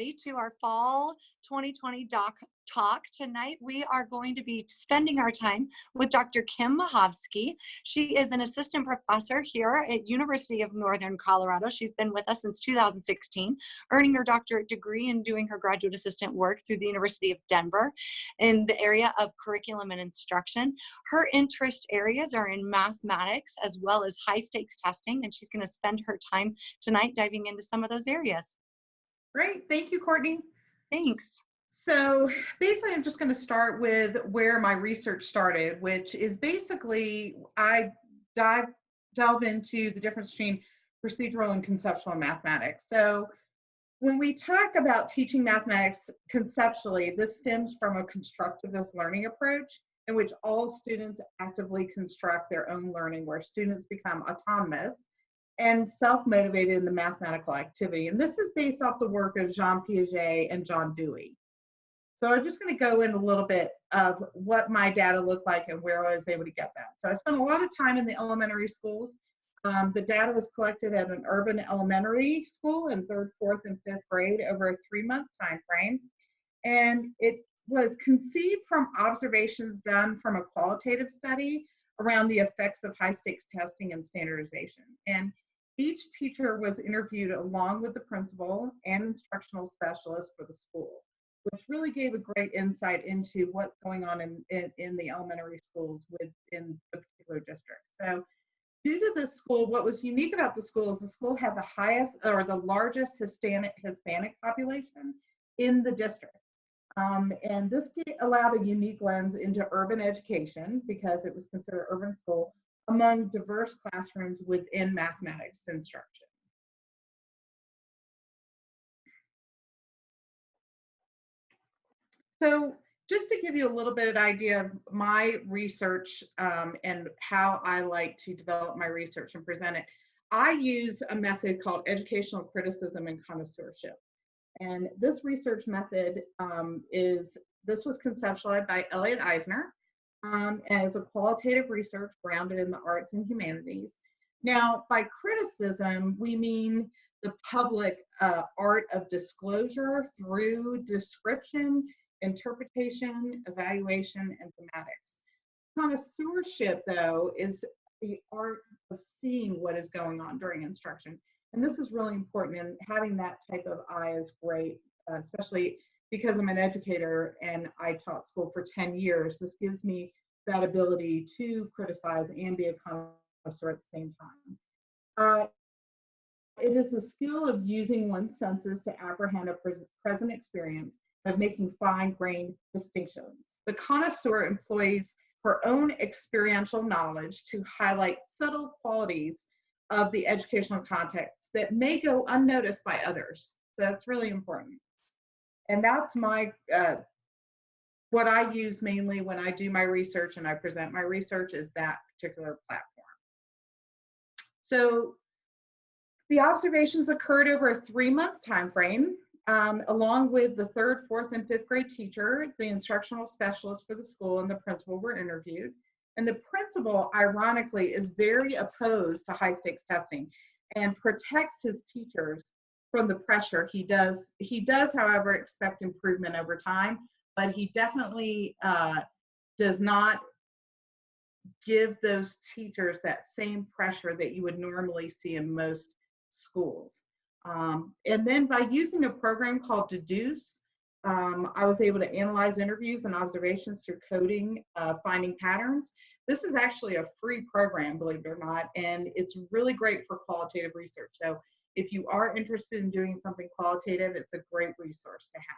everybody, to our fall 2020 Doc Talk. Tonight, we are going to be spending our time with Dr. Kim Mahovsky. She is an assistant professor here at University of Northern Colorado. She's been with us since 2016, earning her doctorate degree and doing her graduate assistant work through the University of Denver in the area of curriculum and instruction. Her interest areas are in mathematics as well as high stakes testing, and she's going to spend her time tonight diving into some of those areas. Great, thank you, Courtney. Thanks. So basically, I'm just going to start with where my research started, which is basically I delve into the difference between procedural and conceptual mathematics. So when we talk about teaching mathematics conceptually, this stems from a constructivist learning approach in which all students actively construct their own learning, where students become autonomous and self-motivated in the mathematical activity. And this is based off the work of Jean Piaget and John Dewey. So I'm just going to go in a little bit of what my data looked like and where I was able to get that. So I spent a lot of time in the elementary schools. The data was collected at an urban elementary school in 3rd, 4th, and 5th grade over a 3-month time frame. And it was conceived from observations done from a qualitative study around the effects of high stakes testing and standardization. And each teacher was interviewed along with the principal and instructional specialist for the school, which really gave a great insight into what's going on in the elementary schools within the particular district. So due to this school, what was unique about the school is the school had the highest or the largest Hispanic population in the district. And this allowed a unique lens into urban education because it was considered urban school among diverse classrooms within mathematics instruction. So just to give you a little bit of idea of my research and how I like to develop my research and present it, I use a method called educational criticism and connoisseurship. And this research method this was conceptualized by Elliot Eisner as a qualitative research grounded in the arts and humanities. Now, by criticism, we mean the public art of disclosure through description, interpretation, evaluation, and thematics. Connoisseurship, though, is the art of seeing what is going on during instruction. And this is really important, and having that type of eye is great, especially because I'm an educator and I taught school for 10 years. This gives me that ability to criticize and be a connoisseur at the same time. It is the skill of using one's senses to apprehend a present experience, of making fine-grained distinctions. The connoisseur employs her own experiential knowledge to highlight subtle qualities of the educational context that may go unnoticed by others. So that's really important. And that's my what I use mainly when I do my research and I present my research is that particular platform. So the observations occurred over a 3-month time frame. Along with the 3rd, 4th, and 5th grade teacher, the instructional specialist for the school, and the principal were interviewed. And the principal, ironically, is very opposed to high stakes testing and protects his teachers from the pressure. He does, however, expect improvement over time, but he definitely does not give those teachers that same pressure that you would normally see in most schools. And then by using a program called Deduce, I was able to analyze interviews and observations through coding, finding patterns. This is actually a free program, believe it or not, and it's really great for qualitative research. So if you are interested in doing something qualitative, it's a great resource to have.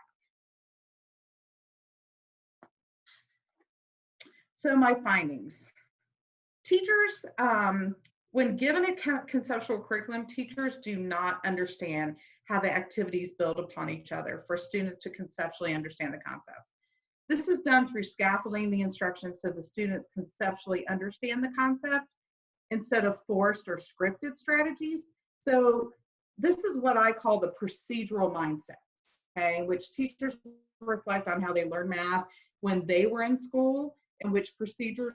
So my findings. Teachers, when given a conceptual curriculum, teachers do not understand how the activities build upon each other for students to conceptually understand the concepts. This is done through scaffolding the instruction so the students conceptually understand the concept instead of forced or scripted strategies. So this is what I call the procedural mindset, okay, which teachers reflect on how they learn math when they were in school and which procedures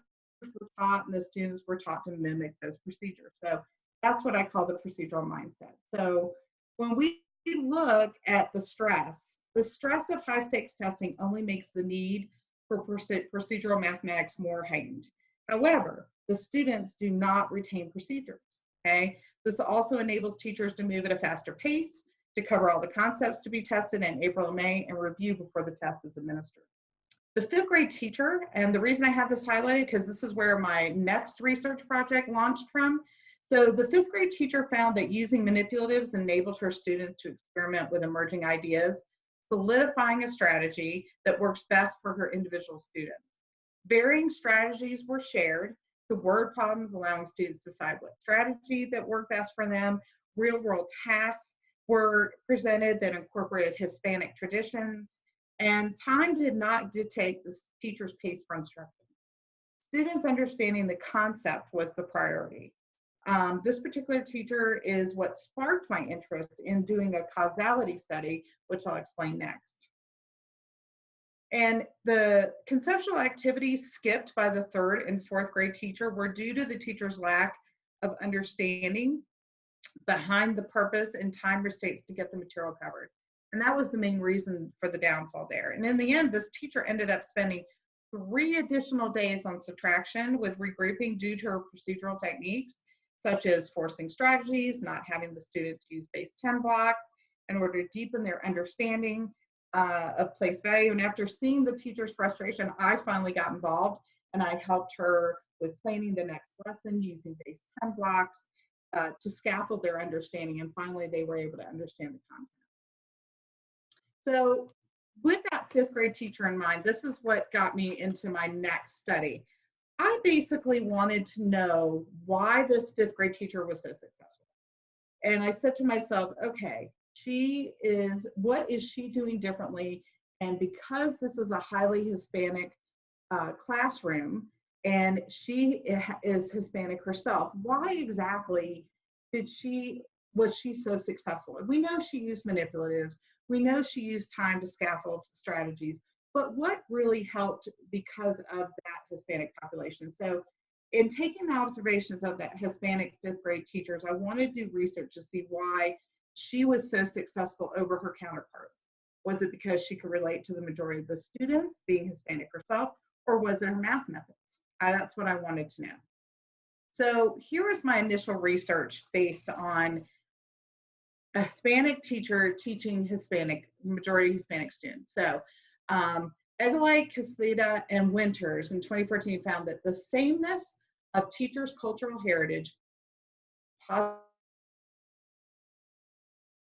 were taught, and the students were taught to mimic those procedures. So that's what I call the procedural mindset. So when we We look at the stress. The stress of high stakes testing only makes the need for procedural mathematics more heightened. However, the students do not retain procedures. Okay. This also enables teachers to move at a faster pace, to cover all the concepts to be tested in April and May, and review before the test is administered. The fifth grade teacher, and the reason I have this highlighted, because this is where my next research project launched from. So the fifth grade teacher found that using manipulatives enabled her students to experiment with emerging ideas, solidifying a strategy that works best for her individual students. Varying strategies were shared to word problems, allowing students to decide what strategy that worked best for them. Real world tasks were presented that incorporated Hispanic traditions, and time did not dictate the teacher's pace for instruction. Students understanding the concept was the priority. This particular teacher is what sparked my interest in doing a causality study, which I'll explain next. And the conceptual activities skipped by the third and fourth grade teacher were due to the teacher's lack of understanding behind the purpose and time restraints to get the material covered. And that was the main reason for the downfall there. And in the end, this teacher ended up spending 3 additional days on subtraction with regrouping due to her procedural techniques, such as forcing strategies, not having the students use base 10 blocks in order to deepen their understanding of place value. And after seeing the teacher's frustration, I finally got involved and I helped her with planning the next lesson using base 10 blocks to scaffold their understanding. And finally, they were able to understand the content. So with that fifth grade teacher in mind, this is what got me into my next study. I basically wanted to know why this fifth grade teacher was so successful. And I said to myself, okay, what is she doing differently? And because this is a highly Hispanic classroom, and she is Hispanic herself, why exactly was she so successful? We know she used manipulatives. We know she used time to scaffold strategies, but what really helped because of that Hispanic population? So in taking the observations of that Hispanic fifth grade teachers, I wanted to do research to see why she was so successful over her counterparts. Was it because she could relate to the majority of the students, being Hispanic herself, or was it her math methods? That's what I wanted to know. So here is my initial research based on a Hispanic teacher teaching majority Hispanic students. So Egelite, Casita, and Winters in 2014 found that the sameness of teachers' cultural heritage positively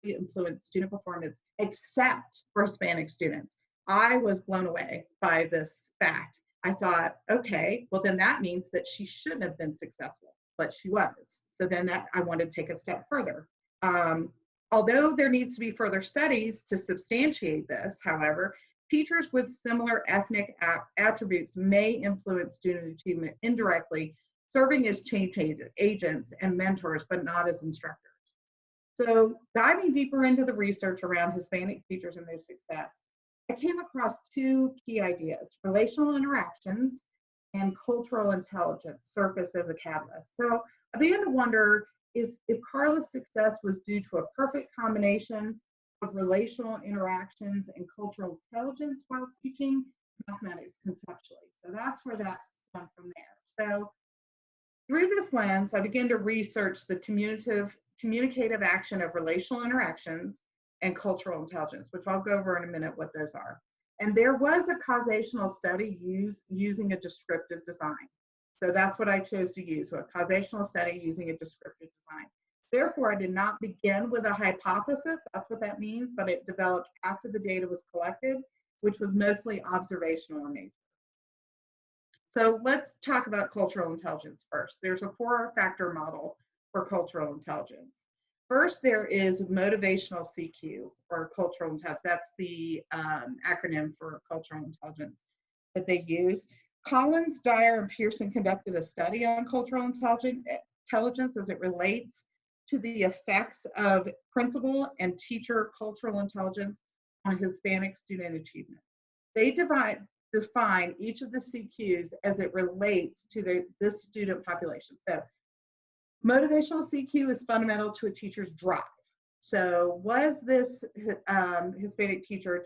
influenced student performance, except for Hispanic students. I was blown away by this fact. I thought, okay, well then that means that she shouldn't have been successful, but she was. So then I wanted to take a step further. Although there needs to be further studies to substantiate this, however, teachers with similar ethnic attributes may influence student achievement indirectly, serving as change agents and mentors, but not as instructors. So diving deeper into the research around Hispanic teachers and their success, I came across 2 key ideas: relational interactions and cultural intelligence surface as a catalyst. So I began to wonder if Carla's success was due to a perfect combination of relational interactions and cultural intelligence while teaching mathematics conceptually. So that's where that stemmed from there. So through this lens, I began to research the communicative action of relational interactions and cultural intelligence, which I'll go over in a minute what those are. And there was a causational study using a descriptive design. So that's what I chose to use, so a causational study using a descriptive design. Therefore, I did not begin with a hypothesis, that's what that means, but it developed after the data was collected, which was mostly observational in nature. So let's talk about cultural intelligence first. There's a 4-factor model for cultural intelligence. First, there is motivational CQ, or cultural intelligence. That's the acronym for cultural intelligence that they use. Collins, Dyer, and Pearson conducted a study on cultural intelligence as it relates to the effects of principal and teacher cultural intelligence on Hispanic student achievement. They define each of the CQs as it relates to this student population. So motivational CQ is fundamental to a teacher's drive. So was this Hispanic teacher,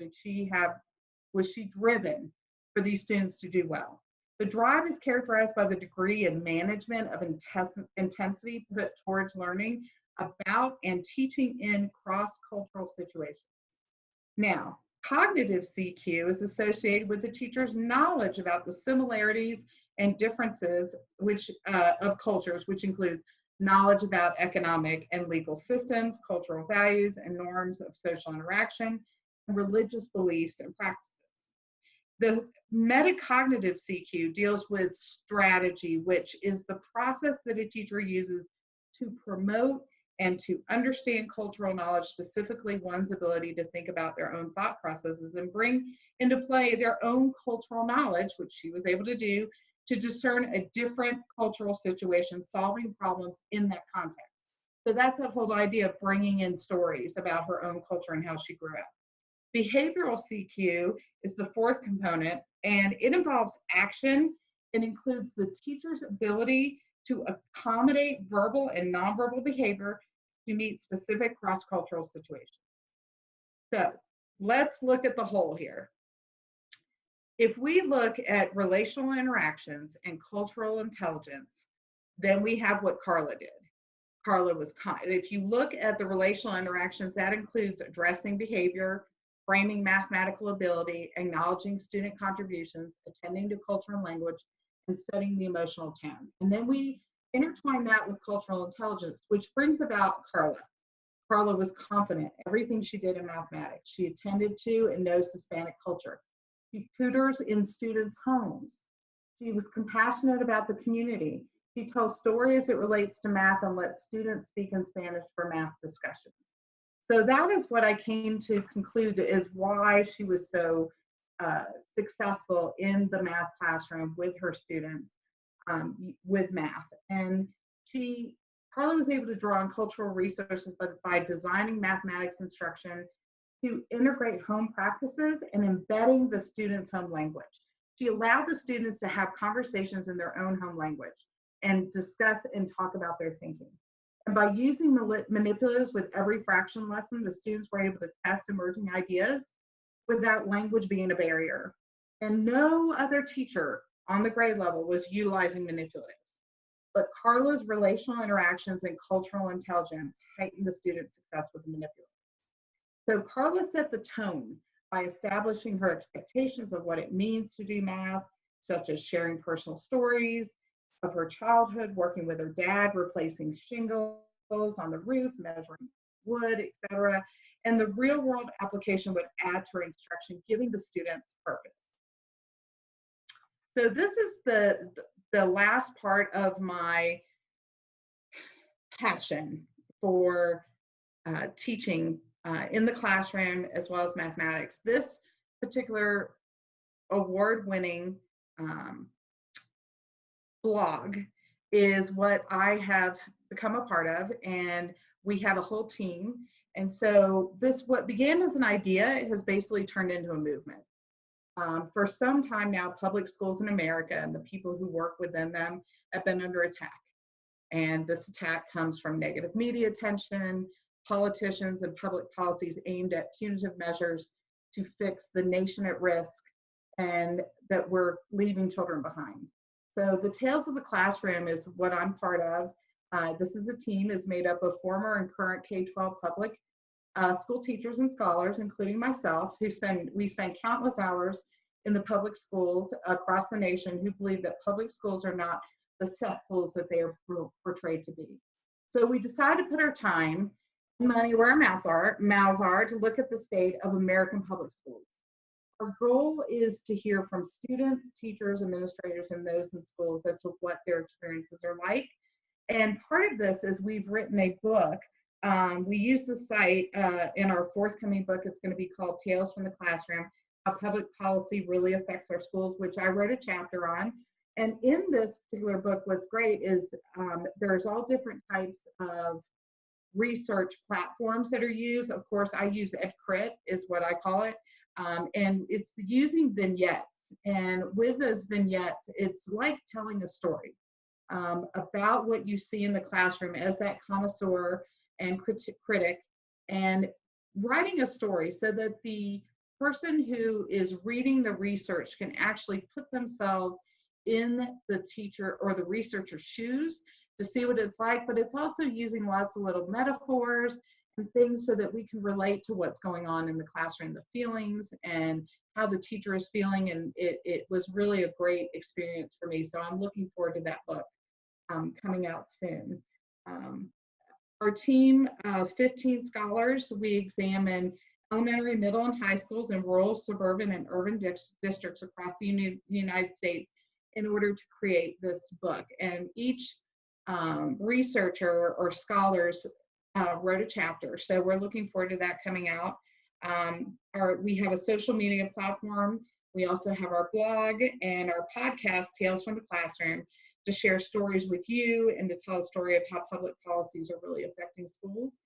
was she driven for these students to do well? The drive is characterized by the degree and management of intensity put towards learning about and teaching in cross-cultural situations. Now, cognitive CQ is associated with the teacher's knowledge about the similarities and differences of cultures, which includes knowledge about economic and legal systems, cultural values and norms of social interaction, and religious beliefs and practices. The metacognitive CQ deals with strategy, which is the process that a teacher uses to promote and to understand cultural knowledge, specifically one's ability to think about their own thought processes and bring into play their own cultural knowledge, which she was able to do, to discern a different cultural situation, solving problems in that context. So that's that whole idea of bringing in stories about her own culture and how she grew up. Behavioral CQ is the fourth component, and it involves action. It includes the teacher's ability to accommodate verbal and nonverbal behavior to meet specific cross-cultural situations. So let's look at the whole here. If we look at relational interactions and cultural intelligence, then we have what Carla did. Carla was if you look at the relational interactions, that includes addressing behavior, framing mathematical ability, acknowledging student contributions, attending to culture and language, and setting the emotional tone. And then we intertwine that with cultural intelligence, which brings about Carla. Carla was confident everything she did in mathematics. She attended to and knows Hispanic culture. She tutors in students' homes. She was compassionate about the community. She tells stories as it relates to math and lets students speak in Spanish for math discussions. So that is what I came to conclude is why she was so successful in the math classroom with her students with math. And Carla was able to draw on cultural resources by designing mathematics instruction to integrate home practices and embedding the students' home language. She allowed the students to have conversations in their own home language and discuss and talk about their thinking. And by using manipulatives with every fraction lesson, the students were able to test emerging ideas without language being a barrier. And no other teacher on the grade level was utilizing manipulatives. But Carla's relational interactions and cultural intelligence heightened the students' success with the manipulatives. So Carla set the tone by establishing her expectations of what it means to do math, such as sharing personal stories of her childhood, working with her dad, replacing shingles on the roof, measuring wood, etc. And the real world application would add to her instruction, giving the students purpose. So this is the last part of my passion for teaching in the classroom as well as mathematics. This particular award-winning blog is what I have become a part of, and we have a whole team. And so what began as an idea has basically turned into a movement. For some time now, public schools in America and the people who work within them have been under attack. And this attack comes from negative media attention, politicians, and public policies aimed at punitive measures to fix the nation at risk and that we're leaving children behind. So the Tales of the Classroom is what I'm part of. This is a team is made up of former and current K-12 public school teachers and scholars, including myself, we spend countless hours in the public schools across the nation who believe that public schools are not the cesspools that they are portrayed to be. So we decided to put our time and money where our mouths are to look at the state of American public schools. Our goal is to hear from students, teachers, administrators, and those in schools as to what their experiences are like. And part of this is we've written a book. We use the site in our forthcoming book. It's going to be called Tales from the Classroom, How Public Policy Really Affects Our Schools, which I wrote a chapter on. And in this particular book, what's great is there's all different types of research platforms that are used. Of course, I use EdCrit is what I call it. And it's using vignettes. And with those vignettes, it's like telling a story about what you see in the classroom as that connoisseur and critic and writing a story so that the person who is reading the research can actually put themselves in the teacher or the researcher's shoes to see what it's like, but it's also using lots of little metaphors and things so that we can relate to what's going on in the classroom, the feelings and how the teacher is feeling. And it was really a great experience for me. So I'm looking forward to that book coming out soon. Um, our team of 15 scholars, we examine elementary, middle, and high schools in rural, suburban, and urban districts across the United States in order to create this book. And each researcher or scholars wrote a chapter. So we're looking forward to that coming out. We have a social media platform. We also have our blog and our podcast, Tales from the Classroom, to share stories with you and to tell a story of how public policies are really affecting schools.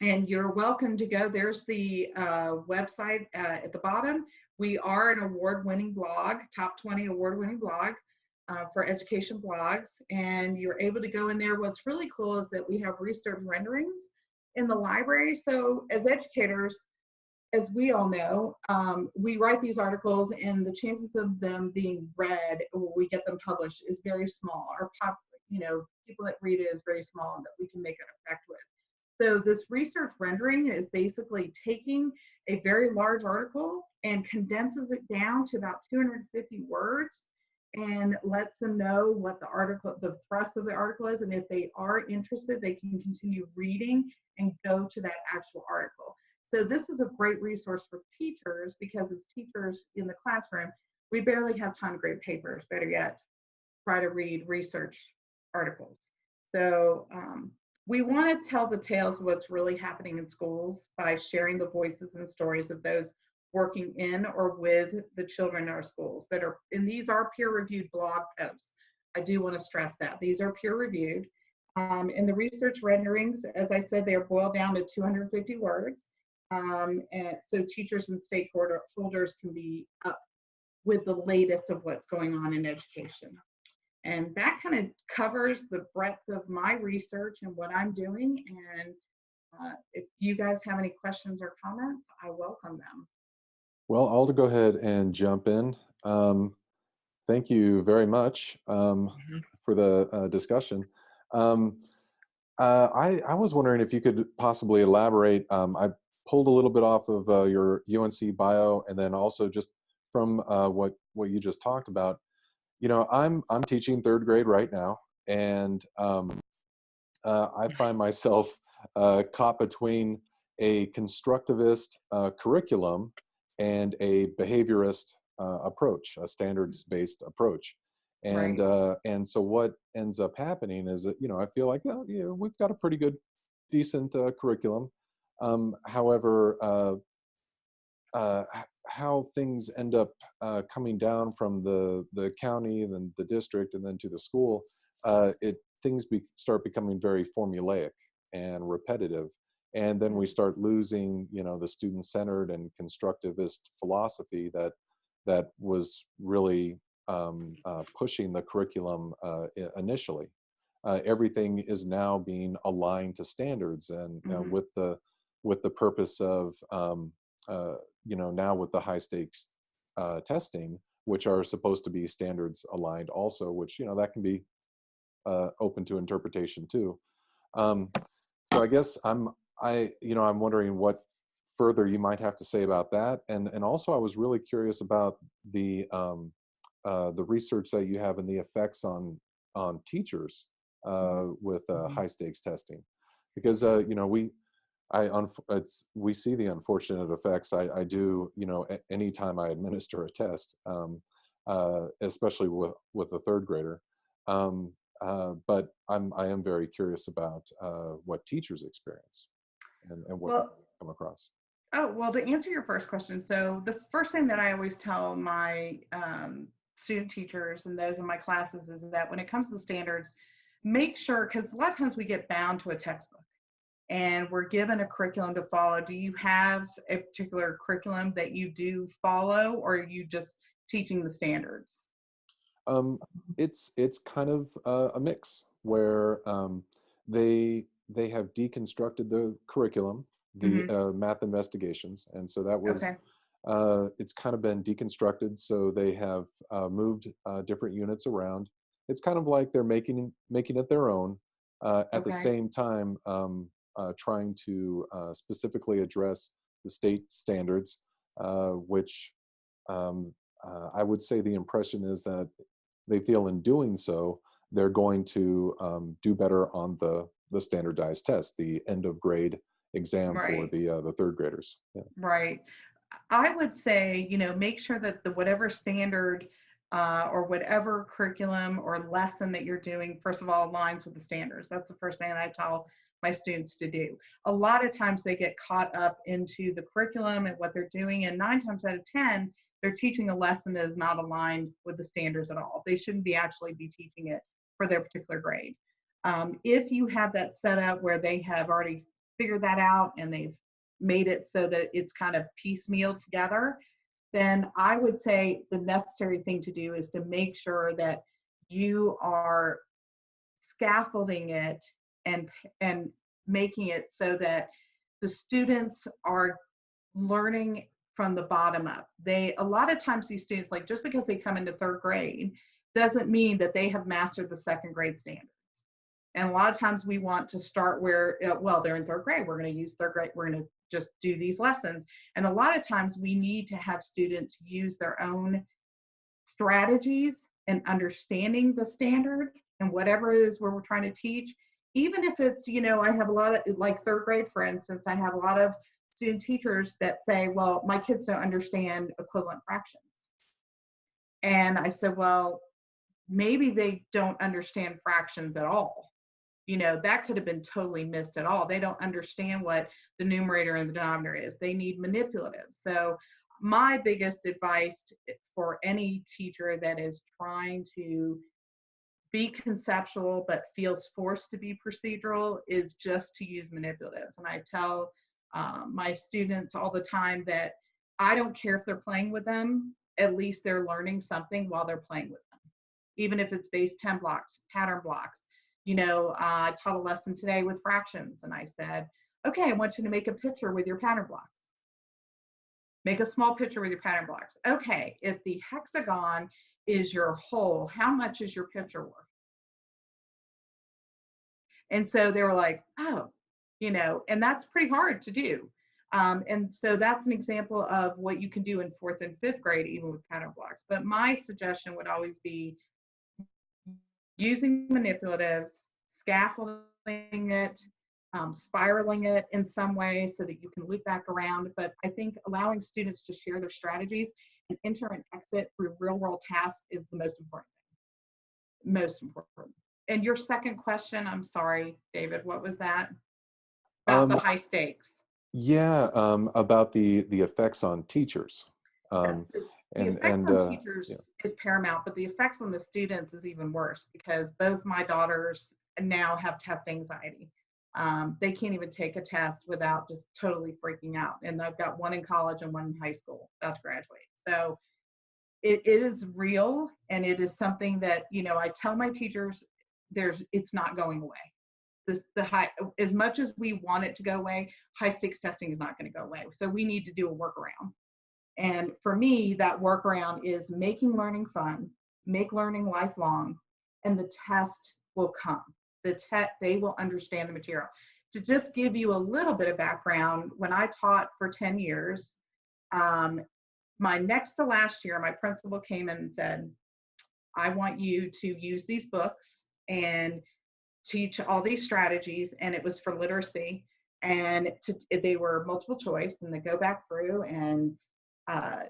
And you're welcome to go. There's the website at the bottom. We are an award-winning blog, top 20 award-winning blog for education blogs. And you're able to go in there. What's really cool is that we have research renderings in the library. So as educators, as we all know, we write these articles and the chances of them being read or we get them published is very small. Our people that read it is very small and that we can make an effect with. So this research rendering is basically taking a very large article and condenses it down to about 250 words and lets them know what the thrust of the article is. And if they are interested, they can continue reading and go to that actual article. So this is a great resource for teachers because as teachers in the classroom, we barely have time to grade papers, better yet, try to read research articles. So we want to tell the tales of what's really happening in schools by sharing the voices and stories of those working in or with the children in our schools and these are peer-reviewed blog posts. I do want to stress that. These are peer-reviewed. And the research renderings, as I said, they're boiled down to 250 words. And so teachers and stakeholders can be up with the latest of what's going on in education. And that kind of covers the breadth of my research and what I'm doing. And if you guys have any questions or comments, I welcome them. Well, I'll go ahead and jump in. Thank you very much for the discussion. I was wondering if you could possibly elaborate. I pulled a little bit off of your UNC bio, and then also just from what you just talked about. You know, I'm teaching third grade right now, and I find myself caught between a constructivist curriculum and a behaviorist approach, a standards-based approach. And Right. And so what ends up happening is that, you know, I feel like, oh, yeah, we've got a pretty good, decent curriculum. However, how things end up coming down from the county, then the district, and then to the school, things start becoming very formulaic and repetitive, and then we start losing, you know, the student-centered and constructivist philosophy that was really pushing the curriculum initially. Everything is now being aligned to standards, and with the purpose of you know, now with the high stakes testing, which are supposed to be standards aligned also, which, you know, that can be open to interpretation too. So I guess I'm wondering what further you might have to say about that, and also I was really curious about the research that you have and the effects on teachers with high stakes testing, because you know, we see the unfortunate effects. I do, you know, anytime I administer a test, especially with a third grader. But I am very curious about what teachers experience and what you come across. Oh, well, to answer your first question, so the first thing that I always tell my student teachers and those in my classes is that when it comes to standards, make sure, because a lot of times we get bound to a textbook and we're given a curriculum to follow. Do you have a particular curriculum that you do follow, or are you just teaching the standards? It's kind of a mix where they they have deconstructed the curriculum, the Hmm. math investigations, and so that was Okay. it's kind of been deconstructed. So they have moved different units around. It's kind of like they're making it their own. At the Okay. same time, trying to specifically address the state standards, which I would say the impression is that they feel in doing so, they're going to do better on the standardized test, the end of grade exam for Right. the third graders. Yeah. Right. I would say, make sure that the whatever standard or whatever curriculum or lesson that you're doing, first of all, aligns with the standards. That's the first thing I tell my students to do. A lot of times they get caught up into the curriculum and what they're doing, and 9 times out of 10, they're teaching a lesson that is not aligned with the standards at all. They shouldn't be actually be teaching it for their particular grade. If you have that set up where they have already figured that out and they've made it so that it's kind of piecemeal together, then I would say the necessary thing to do is to make sure that you are scaffolding it and and making it so that the students are learning from the bottom up. They a lot of times these students, like, just because they come into third grade doesn't mean that they have mastered the second grade standard. And a lot of times we want to start where, well, they're in third grade. We're going to use third grade. We're going to just do these lessons. And a lot of times we need to have students use their own strategies and understanding the standard and whatever it is where we're trying to teach. Even if it's, I have a lot of, like third grade, for instance, I have a lot of student teachers that say, well, my kids don't understand equivalent fractions. And I said, well, maybe they don't understand fractions at all. That could have been totally missed at all. They don't understand what the numerator and the denominator is. They need manipulative. So my biggest advice for any teacher that is trying to be conceptual but feels forced to be procedural is just to use manipulatives. And I tell my students all the time that I don't care if they're playing with them, at least they're learning something while they're playing with them, even if it's base 10 blocks, pattern blocks. I taught a lesson today with fractions, and I said, okay, I want you to make a picture with your pattern blocks. Make a small picture with your pattern blocks. Okay, if the hexagon is your whole, how much is your picture worth? And so they were like, oh, and that's pretty hard to do. And so that's an example of what you can do in fourth and fifth grade, even with pattern blocks. But my suggestion would always be using manipulatives, scaffolding it, spiraling it in some way so that you can loop back around. But I think allowing students to share their strategies and enter and exit through real world tasks is the most important thing. Most important. And your second question, I'm sorry, David, what was that? About the Um, high stakes. yeah, about the effects on teachers. Yeah. Um, The and effects and on yeah. teachers is paramount, but the effects on the students is even worse because both my daughters now have test anxiety. They can't even take a test without just totally freaking out. And I've got one in college and one in high school about to graduate. So it is real, and it is something that, I tell my teachers it's not going away. The high, as much as we want it to go away, high stakes testing is not going to go away. So we need to do a workaround. And for me, that workaround is making learning fun, make learning lifelong, and the test will come. They will understand the material. To just give you a little bit of background, when I taught for 10 years, my next to last year, my principal came in and said, I want you to use these books and teach all these strategies. And it was for literacy. And they were multiple choice, and they go back through and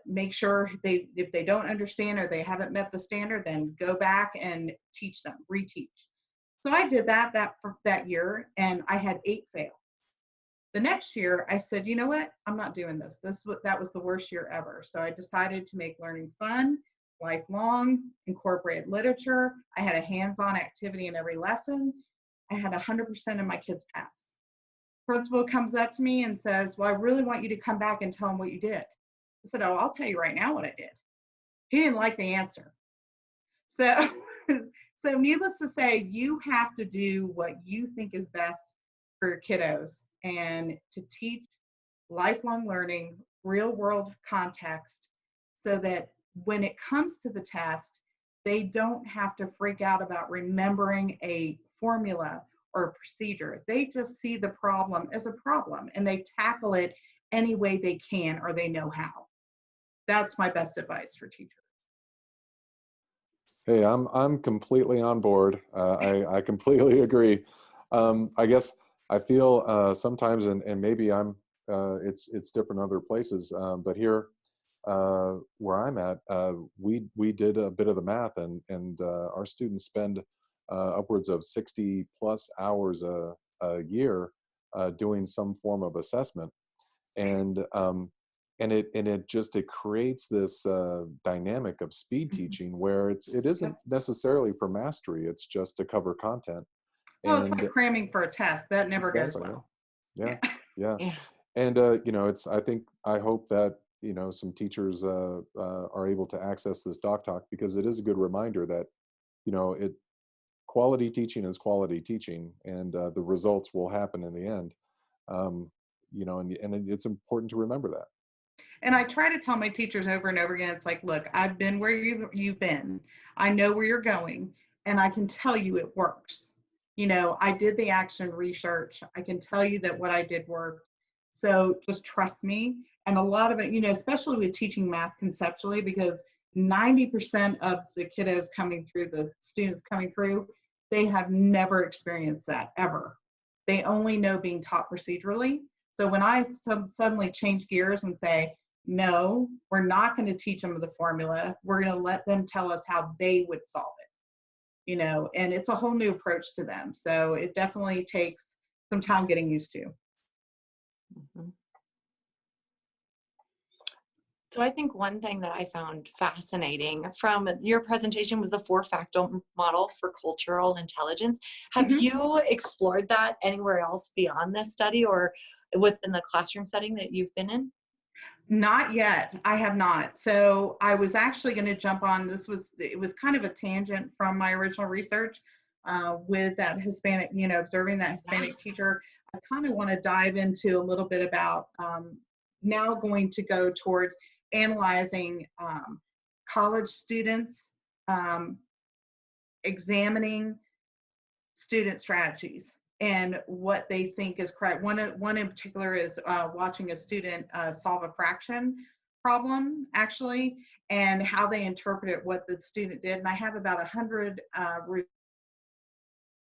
make sure if they don't understand or they haven't met the standard, then go back and teach them, reteach. So I did that year, and I had 8 fail. The next year, I said, you know what? I'm not doing this. That was the worst year ever. So I decided to make learning fun, lifelong, incorporate literature. I had a hands-on activity in every lesson. I had 100% of my kids pass. Principal comes up to me and says, well, I really want you to come back and tell them what you did. I said, oh, I'll tell you right now what I did. He didn't like the answer. So, so needless to say, you have to do what you think is best for your kiddos and to teach lifelong learning, real world context, so that when it comes to the test, they don't have to freak out about remembering a formula or a procedure. They just see the problem as a problem and they tackle it any way they can or they know how. That's my best advice for teachers. Hey, I'm completely on board. I completely agree. I guess I feel sometimes, and maybe it's different in other places, but here where I'm at, we did a bit of the math, and our students spend upwards of 60 plus hours a year doing some form of assessment, and it creates this dynamic of speed teaching where it isn't necessarily for mastery, it's just to cover content. Well, it's And like cramming for a test. That never goes exactly, well. yeah, Yeah. yeah. Yeah. And I hope that some teachers are able to access this doc talk, because it is a good reminder that it quality teaching is quality teaching, and the results will happen in the end. And it's important to remember that. And I try to tell my teachers over and over again, it's like, look, I've been where you've been. I know where you're going, and I can tell you it works. I did the action research. I can tell you that what I did worked. So just trust me. And a lot of it, especially with teaching math conceptually, because 90% of the kiddos coming through, the students coming through, they have never experienced that ever. They only know being taught procedurally. So when I suddenly change gears and say, no, we're not going to teach them the formula. We're going to let them tell us how they would solve it, and it's a whole new approach to them. So it definitely takes some time getting used to. Mm-hmm. So I think one thing that I found fascinating from your presentation was the 4-factor model for cultural intelligence. Have Mhm. you explored that anywhere else beyond this study or within the classroom setting that you've been in? Not yet. I have not. So I was actually going to jump on. It was kind of a tangent from my original research with that Hispanic, observing that Hispanic teacher. I kind of want to dive into a little bit about now going to go towards analyzing college students, examining student strategies and what they think is correct. One in particular is watching a student solve a fraction problem, actually, and how they interpreted what the student did. And I have about 100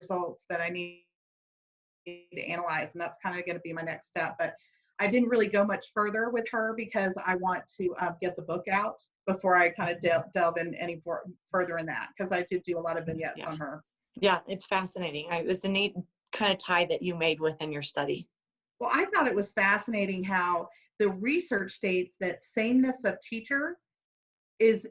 results that I need to analyze, and that's kind of going to be my next step. But I didn't really go much further with her because I want to get the book out before I kind of delve in any further in that, because I did do a lot of vignettes on her. Yeah, it's fascinating. It was a neat kind of tie that you made within your study. Well, I thought it was fascinating how the research states that sameness of teacher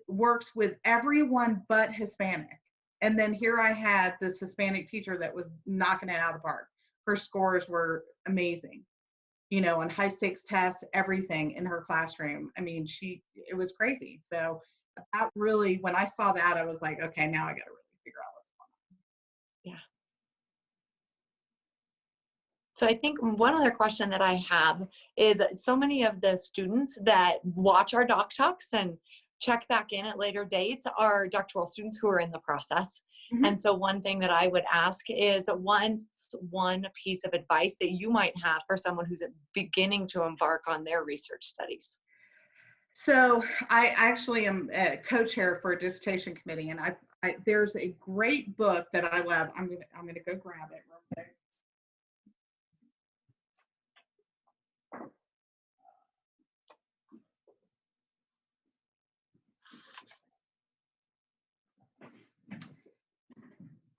works with everyone but Hispanic. And then here I had this Hispanic teacher that was knocking it out of the park. Her scores were amazing, on high stakes tests, everything in her classroom. I mean, it was crazy. So that really, when I saw that, I was like, okay, now I got to really figure out what's going on. Yeah. So I think one other question that I have is so many of the students that watch our doc talks and check back in at later dates are doctoral students who are in the process. Mhm. And so one thing that I would ask is one piece of advice that you might have for someone who's beginning to embark on their research studies. So I actually am a co-chair for a dissertation committee, and there's a great book that I love. I'm gonna go grab it real quick.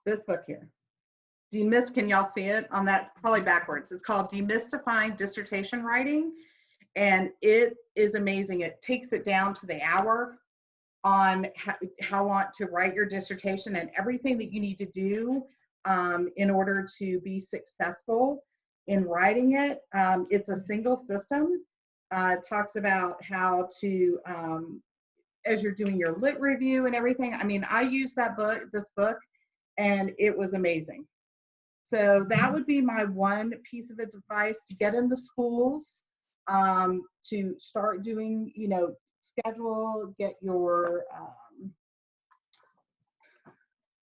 This book here. Can y'all see it on that? Probably backwards. It's called Demystifying Dissertation Writing, and it is amazing. It takes it down to the hour on how long to write your dissertation and everything that you need to do in order to be successful in writing it. It's a single system. It talks about how to, as you're doing your lit review and everything. I mean, I used this book, and it was amazing. So that would be my one piece of advice: to get into schools, to start doing, schedule, get your,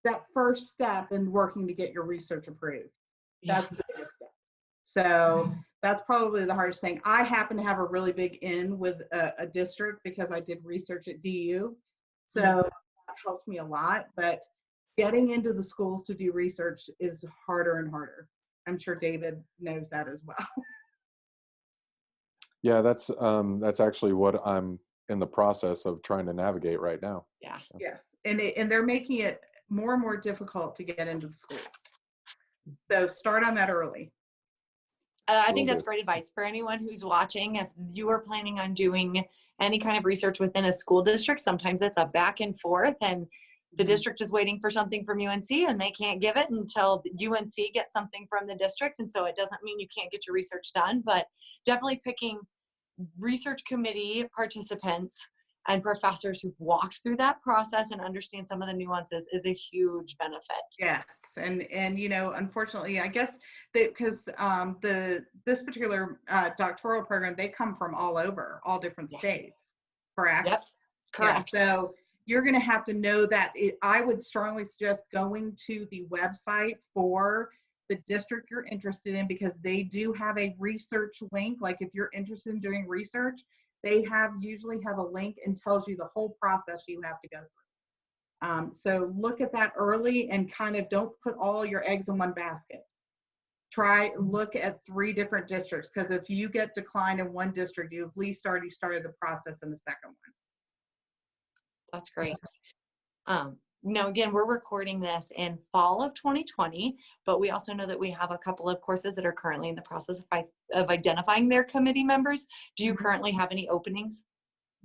that first step in working to get your research approved. Yeah. That's the biggest step. So that's probably the hardest thing. I happen to have a really big in with a district because I did research at DU. So that helped me a lot, but getting into the schools to do research is harder and harder. I'm sure David knows that as well. Yeah, that's actually what I'm in the process of trying to navigate right now. Yeah. Yes, and they're making it more and more difficult to get into the schools. So start on that early. I Will think that's do. great advice for anyone who's watching. If you are planning on doing any kind of research within a school district, sometimes it's a back and forth, and the district is waiting for something from UNC and they can't give it until UNC gets something from the district. And so it doesn't mean you can't get your research done, but definitely picking research committee participants and professors who've walked through that process and understand some of the nuances is a huge benefit. Yes, and unfortunately, I guess that because this particular doctoral program, they come from all over, all different states, correct? Yep, correct. Yeah, so you're going to have to know that. I would strongly suggest going to the website for the district you're interested in, because they do have a research link. Like if you're interested in doing research, they usually have a link and tells you the whole process you have to go through. So look at that early and kind of don't put all your eggs in one basket. Look at 3 different districts, because if you get declined in one district, you've at least already started the process in the second one. That's great. Now, again, we're recording this in fall of 2020, but we also know that we have a couple of courses that are currently in the process of identifying their committee members. Do you currently have any openings?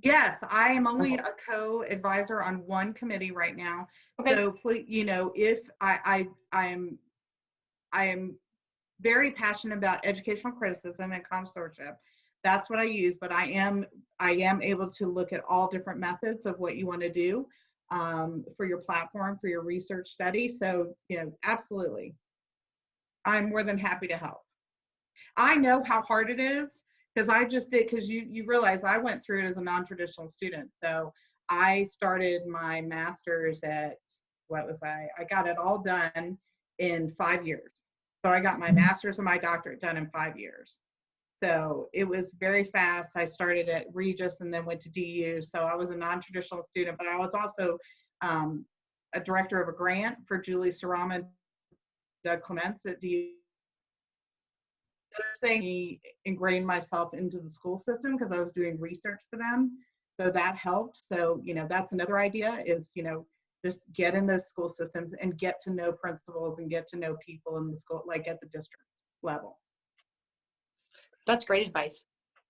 Yes, I am only a co-advisor on one committee right now. Okay. So please, if I am very passionate about educational criticism and consortia. That's what I use, but I am able to look at all different methods of what you want to do for your platform, for your research study. So, absolutely. I'm more than happy to help. I know how hard it is because I just did, because you realize I went through it as a non-traditional student. So I started my master's at, I got it all done in 5 years. So I got my master's and my doctorate done in 5 years. So it was very fast. I started at Regis and then went to DU. So I was a non-traditional student, but I was also a director of a grant for Julie Sarama and Doug Clements at DU. He ingrained myself into the school system because I was doing research for them. So that helped. So, that's another idea is, just get in those school systems and get to know principals and get to know people in the school, like at the district level. That's great advice.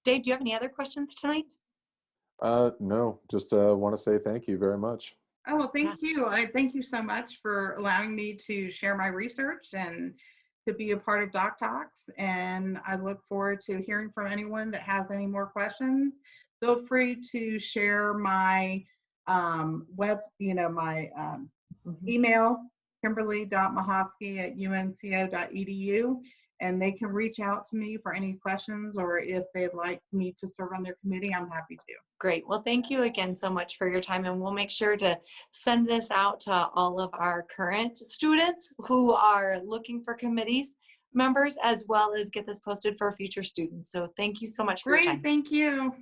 Dave, do you have any other questions tonight? No, just want to say thank you very much. Oh, well, thank you. I thank you so much for allowing me to share my research and to be a part of Doc Talks. And I look forward to hearing from anyone that has any more questions. Feel free to share my email, kimberly.mahovsky@unco.edu, and they can reach out to me for any questions, or if they'd like me to serve on their committee, I'm happy to. Great. Well, thank you again so much for your time, and we'll make sure to send this out to all of our current students who are looking for committees members, as well as get this posted for future students. So thank you so much for your time. Great, thank you.